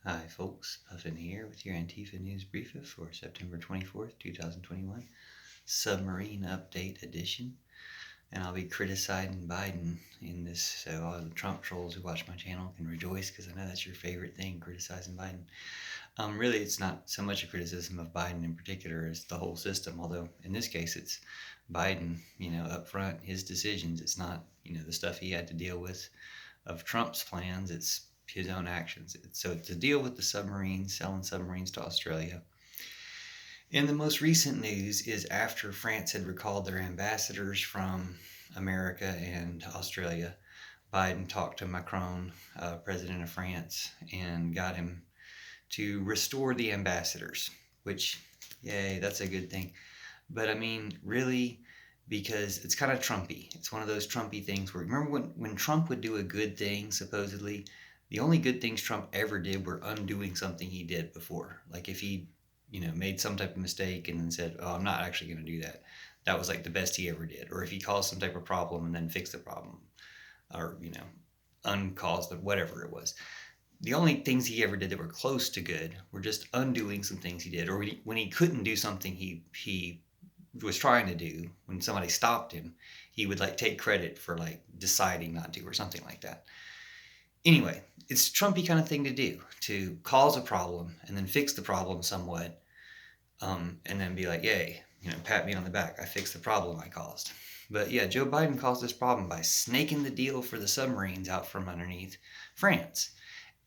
Hi folks, Puffin here with your Antifa News Briefa for September 24th, 2021, Submarine Update Edition. And I'll be criticizing Biden in this, so all the Trump trolls who watch my channel can rejoice because I know that's your favorite thing, criticizing Biden. Really, it's not so much a criticism of Biden in particular as the whole system, although in this case it's Biden, up front, his decisions. It's not, the stuff he had to deal with of Trump's plans, it's his own actions. So to deal with the submarines, selling submarines to Australia. And the most recent news is after France had recalled their ambassadors from America and Australia, Biden talked to Macron, president of France, and got him to restore the ambassadors, which, yay, that's a good thing. But I mean, really, because it's kind of Trumpy. It's one of those Trumpy things where, remember when Trump would do a good thing, supposedly, the only good things Trump ever did were undoing something he did before. Like if he, made some type of mistake and then said, oh, I'm not actually going to do that. That was like the best he ever did. Or if he caused some type of problem and then fixed the problem, or, uncaused it, whatever it was. The only things he ever did that were close to good were just undoing some things he did. Or when he couldn't do something he was trying to do, when somebody stopped him, he would like take credit for like deciding not to or something like that. Anyway, it's a Trumpy kind of thing to do, to cause a problem and then fix the problem somewhat, and then be like, yay, pat me on the back, I fixed the problem I caused. But yeah, Joe Biden caused this problem by snaking the deal for the submarines out from underneath France.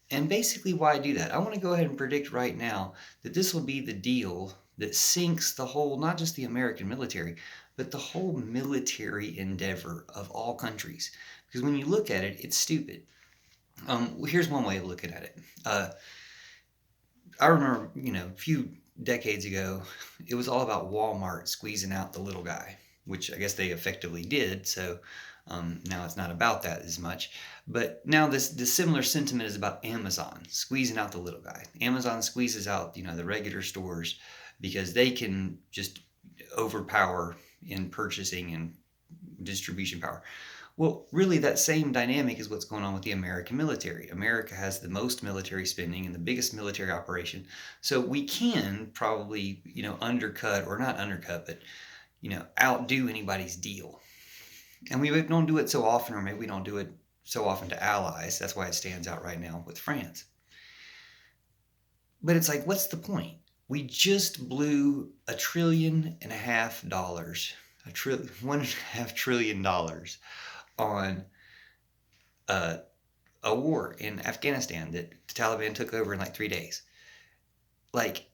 And basically, why do that? I want to go ahead and predict right now that this will be the deal that sinks the whole, not just the American military, but the whole military endeavor of all countries. Because when you look at it, it's stupid. Here's one way of looking at it. I remember, a few decades ago, it was all about Walmart squeezing out the little guy, which I guess they effectively did. So now it's not about that as much. But now this similar sentiment is about Amazon squeezing out the little guy. Amazon squeezes out, the regular stores because they can just overpower in purchasing and distribution power. Well, really, that same dynamic is what's going on with the American military. America has the most military spending and the biggest military operation. So we can probably, undercut, or not undercut, but, outdo anybody's deal. And we don't do it so often, or maybe we don't do it so often to allies. That's why it stands out right now with France. But it's like, what's the point? We just blew $1.5 trillion, $1.5 trillion on a war in Afghanistan that the Taliban took over in like 3 days. Like,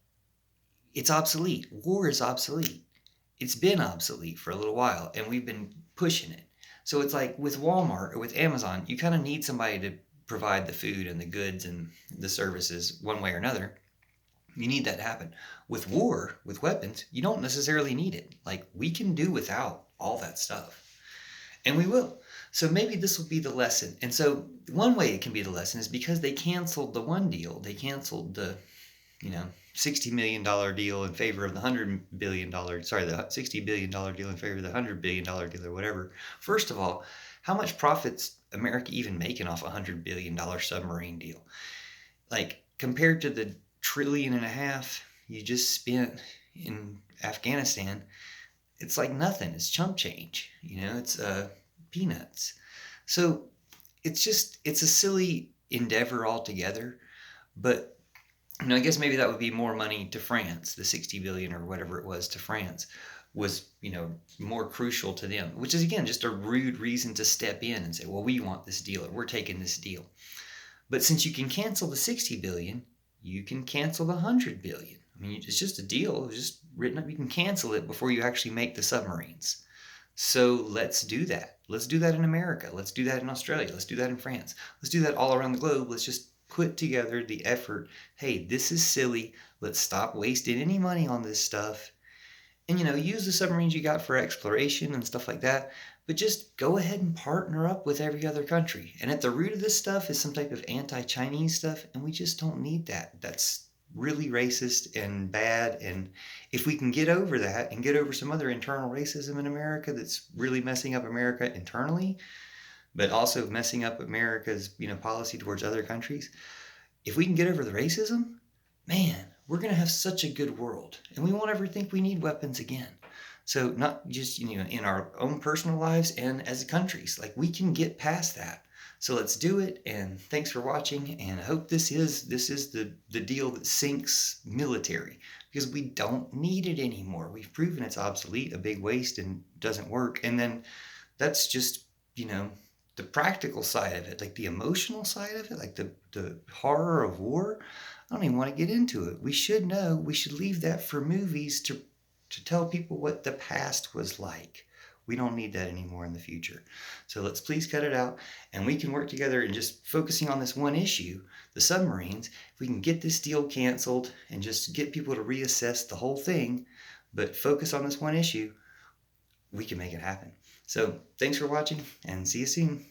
it's obsolete. War is obsolete. It's been obsolete for a little while, and we've been pushing it. So it's like with Walmart or with Amazon, you kind of need somebody to provide the food and the goods and the services one way or another. You need that to happen. With war, with weapons, you don't necessarily need it. Like, we can do without all that stuff. And we will. So maybe this will be the lesson. And so one way it can be the lesson is because they canceled the one deal. They canceled the, $60 million deal in favor of the $100 billion, the $60 billion deal in favor of the $100 billion deal or whatever. First of all, how much profits America even making off a $100 billion submarine deal? Like, compared to the trillion and a half you just spent in Afghanistan, it's like nothing. It's chump change. It's peanuts. So it's a silly endeavor altogether. But I guess maybe that would be more money to France. The 60 billion or whatever it was to France was, more crucial to them, which is again just a rude reason to step in and say, well, we want this deal, or we're taking this deal. But since you can cancel the 60 billion, you can cancel the 100 billion. I mean, it's just a deal. It's just written up. You can cancel it before you actually make the submarines. So let's do that. Let's do that in America. Let's do that in Australia. Let's do that in France. Let's do that all around the globe. Let's just put together the effort. Hey, this is silly. Let's stop wasting any money on this stuff. And, use the submarines you got for exploration and stuff like that. But just go ahead and partner up with every other country. And at the root of this stuff is some type of anti-Chinese stuff. And we just don't need that. That's really racist and bad. And if we can get over that and get over some other internal racism in America that's really messing up America internally, but also messing up America's, policy towards other countries, if we can get over the racism, man, we're going to have such a good world, and we won't ever think we need weapons again. So not just, in our own personal lives and as countries, like, we can get past that. So let's do it. And thanks for watching. And I hope this is the deal that sinks military, because we don't need it anymore. We've proven it's obsolete, a big waste, and doesn't work. And then that's just, the practical side of it, like the emotional side of it, like the horror of war. I don't even want to get into it. We should know. We should leave that for movies to tell people what the past was like. We don't need that anymore in the future. So let's please cut it out, and we can work together in just focusing on this one issue, the submarines. If we can get this deal canceled and just get people to reassess the whole thing, but focus on this one issue, we can make it happen. So thanks for watching, and see you soon.